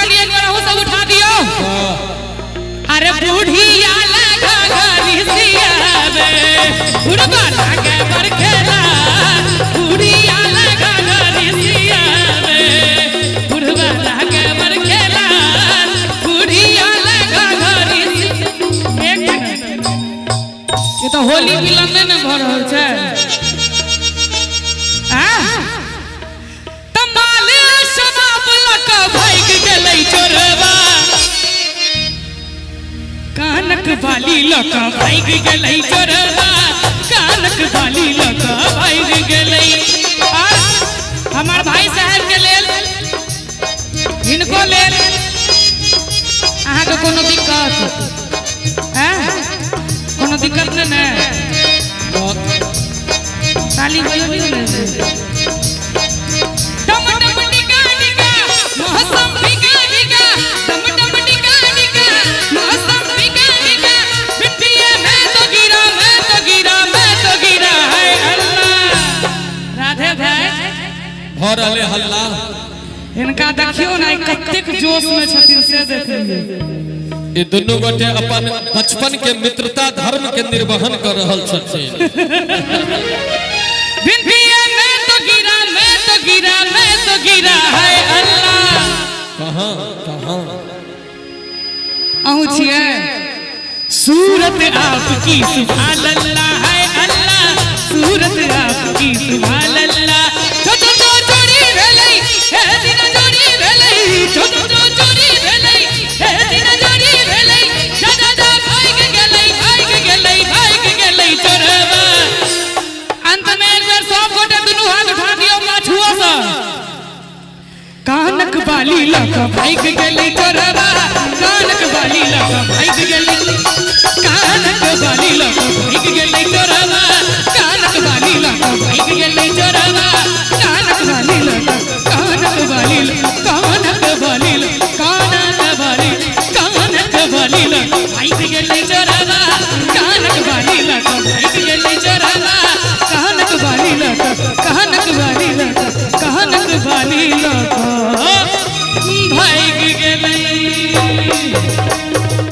लिए एक बार हो सब उठा दियो। अरे बूढ़िया लगा घरिसिया रे बुढ़वा लागे बरखेला बूढ़िया लगा घरिसिया रे बुढ़वा लागे बरखेला बूढ़िया लगा घरिसिया। एक मिनट ये तो होली मिलन में न भर रहल छै। तमाले शराब लक भाग गेलै चोरवा कानक बाली लक भाग गेलै चोरवा कानक बाली लक भाग गेलै। हमार भाई साहब के लेल इनको लेल अहाँ के कोनो दिक्कत है कोनो दिक्कत न ताली बजबी न टम टम टिका टिका मौसम टिका टिका टम टम टिका टिका मौसम टिका टिका मिट्टिया मैं तो गिरा है अल्लाह। राधे भाई भर अले हल्ला इनका देखियो ना कतेक जोश में छथिन से देखिए। ये दोनों गोटे अपन बचपन के मित्रता धर्म के निर्वहन कर रहल छथिन। भिंडिया मैं तो गिरा है अल्लाह। कहां कहां आहू छिए सूरत आपकी सुभान अल्लाह है अल्लाह सूरत आपकी सुभान अल्लाह। छोटो तो चोरी भेलै हे दिन चोरी भेलै छोटो तो चोरी भेलै हे दिन चोरी भेलै दादा भाग गेलै चोरवा। अंत में एक बार सब गोटे दुनू हाथ उठा दियो माछुआ सा कानक बाली लक भाग गेलै चोरवा कानक बाली लक भाग गेलै कानक बाली लक भाग गेलै चोरवा कानक बाली लक भाग गेलै चोरवा।